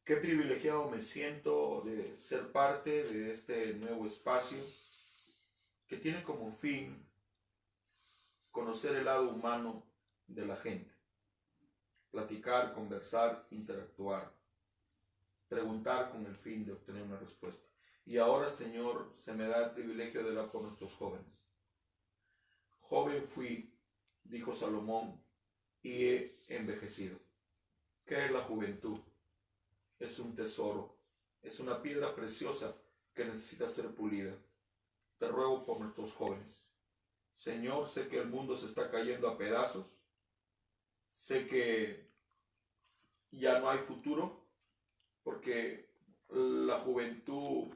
qué privilegiado me siento de ser parte de este nuevo espacio que tiene como fin conocer el lado humano de la gente, platicar, conversar, interactuar, preguntar con el fin de obtener una respuesta. Y ahora, Señor, se me da el privilegio de hablar por nuestros jóvenes. Joven fui, dijo Salomón, y he envejecido. ¿Qué es la juventud? Es un tesoro, es una piedra preciosa que necesita ser pulida. Te ruego por nuestros jóvenes. Señor, sé que el mundo se está cayendo a pedazos, sé que ya no hay futuro, porque la juventud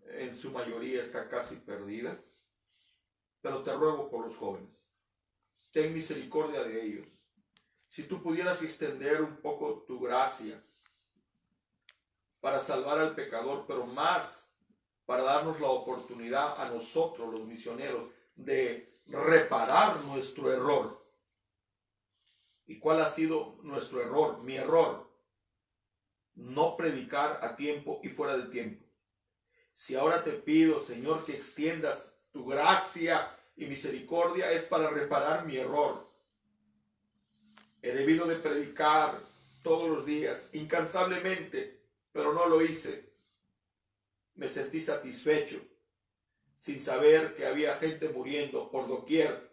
en su mayoría está casi perdida, pero te ruego por los jóvenes. Ten misericordia de ellos. Si tú pudieras extender un poco tu gracia para salvar al pecador, pero más para darnos la oportunidad a nosotros, los misioneros, de reparar nuestro error. ¿Y cuál ha sido nuestro error? Mi error: no predicar a tiempo y fuera del tiempo. Si ahora te pido, Señor, que extiendas Tu gracia y misericordia es para reparar mi error. He debido de predicar todos los días, incansablemente, pero no lo hice. Me sentí satisfecho, sin saber que había gente muriendo por doquier,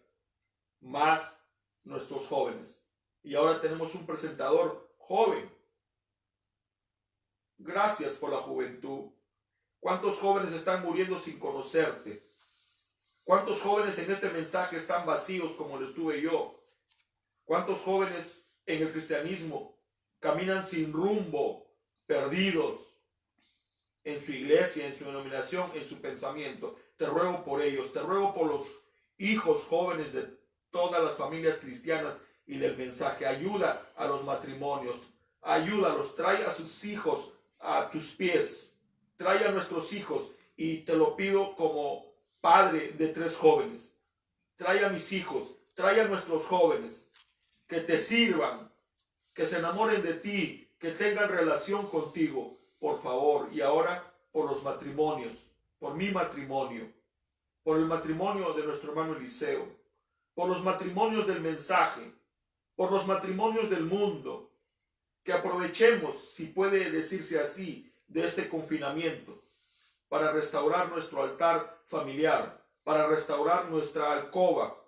más nuestros jóvenes. Y ahora tenemos un presentador joven. Gracias por la juventud. ¿Cuántos jóvenes están muriendo sin conocerte? ¿Cuántos jóvenes en este mensaje están vacíos como lo estuve yo? ¿Cuántos jóvenes en el cristianismo caminan sin rumbo, perdidos en su iglesia, en su denominación, en su pensamiento? Te ruego por ellos, te ruego por los hijos jóvenes de todas las familias cristianas y del mensaje. Ayuda a los matrimonios, ayúdalos, trae a sus hijos a tus pies, trae a nuestros hijos, y te lo pido como padre de 3 jóvenes. Trae a mis hijos, trae a nuestros jóvenes, que te sirvan, que se enamoren de ti, que tengan relación contigo, por favor. Y ahora por los matrimonios, por mi matrimonio, por el matrimonio de nuestro hermano Eliseo, por los matrimonios del mensaje, por los matrimonios del mundo, que aprovechemos, si puede decirse así, de este confinamiento para restaurar nuestro altar familiar, para restaurar nuestra alcoba,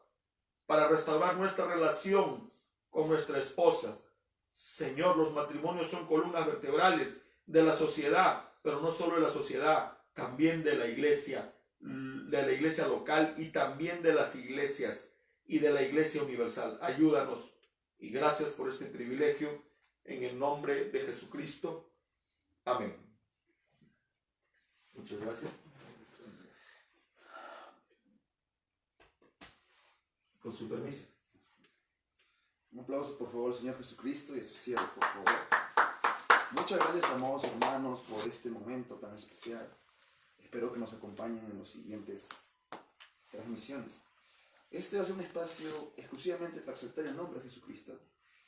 para restaurar nuestra relación con nuestra esposa. Señor, los matrimonios son columnas vertebrales de la sociedad, pero no solo de la sociedad, también de la iglesia local y también de las iglesias y de la iglesia universal. Ayúdanos y gracias por este privilegio, en el nombre de Jesucristo. Amén. Muchas gracias. Con su permiso. Un aplauso, por favor, al Señor Jesucristo y a su siervo, por favor. Muchas gracias, amados hermanos, por este momento tan especial. Espero que nos acompañen en los siguientes transmisiones. Este va a ser un espacio exclusivamente para exaltar el nombre de Jesucristo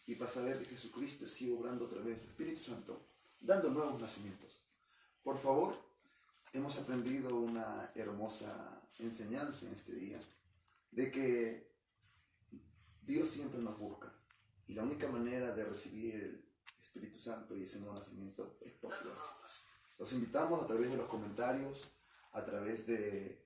y para saber que Jesucristo sigue obrando a través de su Espíritu Santo, dando nuevos nacimientos. Por favor, hemos aprendido una hermosa enseñanza en este día, de que Dios siempre nos busca, y la única manera de recibir el Espíritu Santo y ese nuevo nacimiento es por su gracia. Los invitamos a través de los comentarios, a través de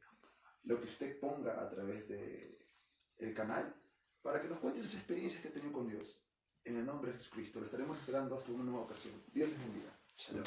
lo que usted ponga a través del canal, para que nos cuente esas experiencias que ha tenido con Dios. En el nombre de Jesucristo, lo estaremos esperando hasta una nueva ocasión. Dios les bendiga. Shalom.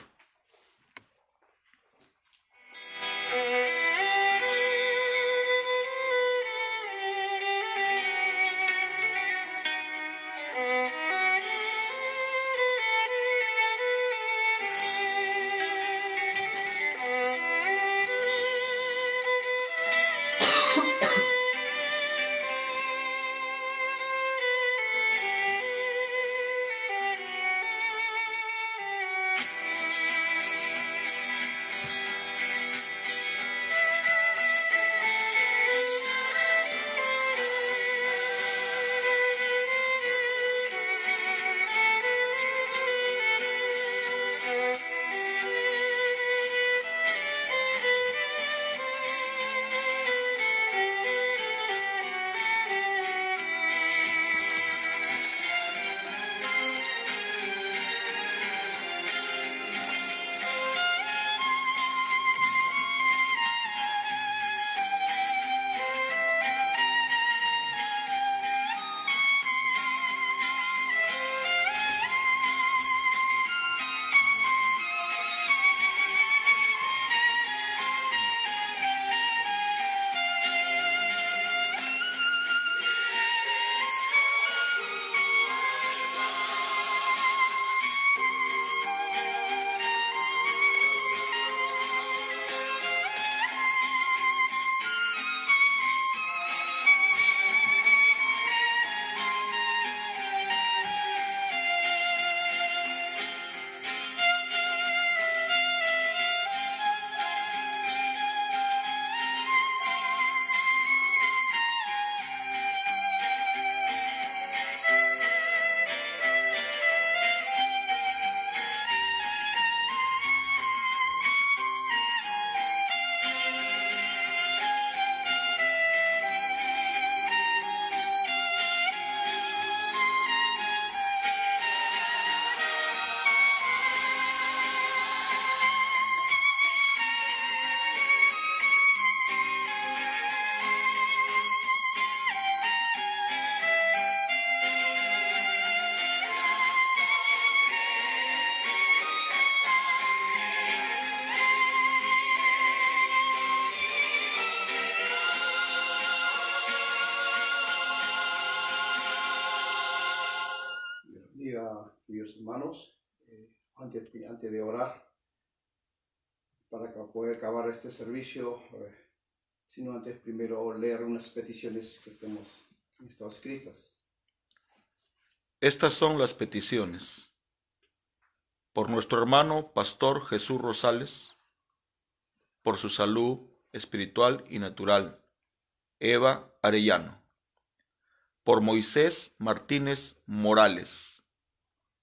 hermanos, antes de orar, para poder acabar este servicio, sino antes primero leer unas peticiones que tenemos estado escritas. Estas son las peticiones. Por nuestro hermano Pastor Jesús Rosales, por su salud espiritual y natural, Eva Arellano. Por Moisés Martínez Morales,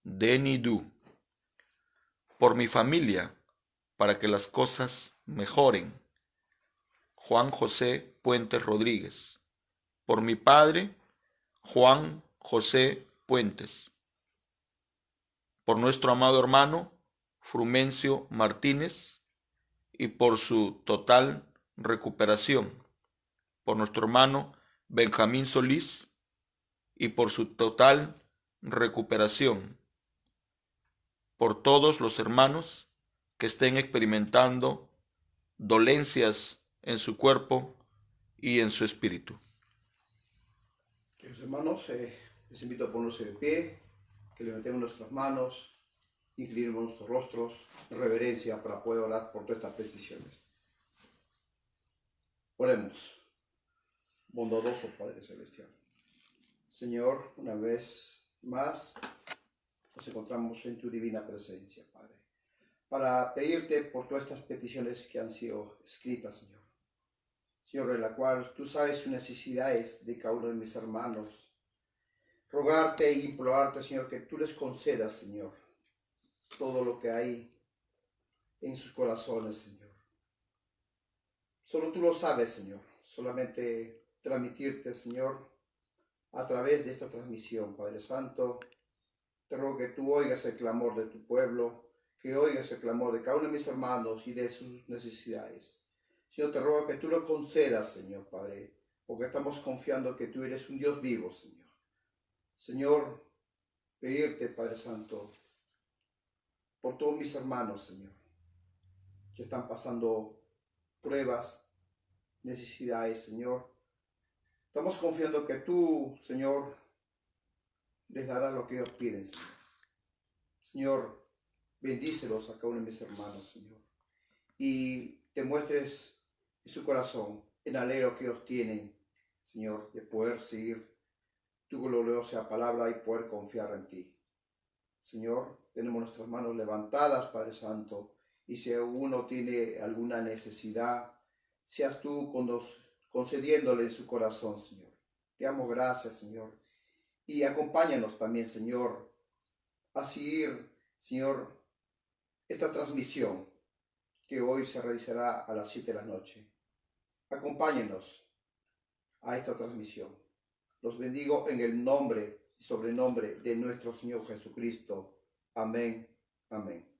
Denny Du. Por mi familia, para que las cosas mejoren, Juan José Puentes Rodríguez. Por mi padre, Juan José Puentes. Por nuestro amado hermano, Frumencio Martínez, y por su total recuperación. Por nuestro hermano Benjamín Solís, y por su total recuperación. Por todos los hermanos que estén experimentando dolencias en su cuerpo y en su espíritu. Queridos hermanos, les invito a ponerse de pie, que levantemos nuestras manos, inclinemos nuestros rostros en reverencia para poder orar por todas estas peticiones. Oremos. Bondadoso Padre Celestial. Señor, una vez más nos encontramos en tu divina presencia, Padre, para pedirte por todas estas peticiones que han sido escritas, Señor. Señor, en la cual tú sabes sus necesidades de cada uno de mis hermanos. Rogarte e implorarte, Señor, que tú les concedas, Señor, todo lo que hay en sus corazones, Señor. Solo tú lo sabes, Señor. Solamente transmitirte, Señor, a través de esta transmisión, Padre Santo. Te ruego que tú oigas el clamor de tu pueblo, que oigas el clamor de cada uno de mis hermanos y de sus necesidades. Señor, te ruego que tú lo concedas, Señor, Padre, porque estamos confiando que tú eres un Dios vivo, Señor. Señor, pedirte, Padre Santo, por todos mis hermanos, Señor, que están pasando pruebas, necesidades, Señor. Estamos confiando que tú, Señor, les darás lo que ellos piden, Señor. Señor, bendícelos a cada uno de mis hermanos, Señor, y te muestres en su corazón el anhelo que ellos tienen, Señor, de poder seguir tu gloriosa palabra y poder confiar en ti. Señor, tenemos nuestras manos levantadas, Padre Santo, y si uno tiene alguna necesidad, seas tú concediéndole en su corazón, Señor. Te damos gracias, Señor, y acompáñanos también, Señor, a seguir, Señor, esta transmisión que hoy se realizará a las 7 de la noche. Acompáñenos a esta transmisión. Los bendigo en el nombre y sobrenombre de nuestro Señor Jesucristo. Amén. Amén.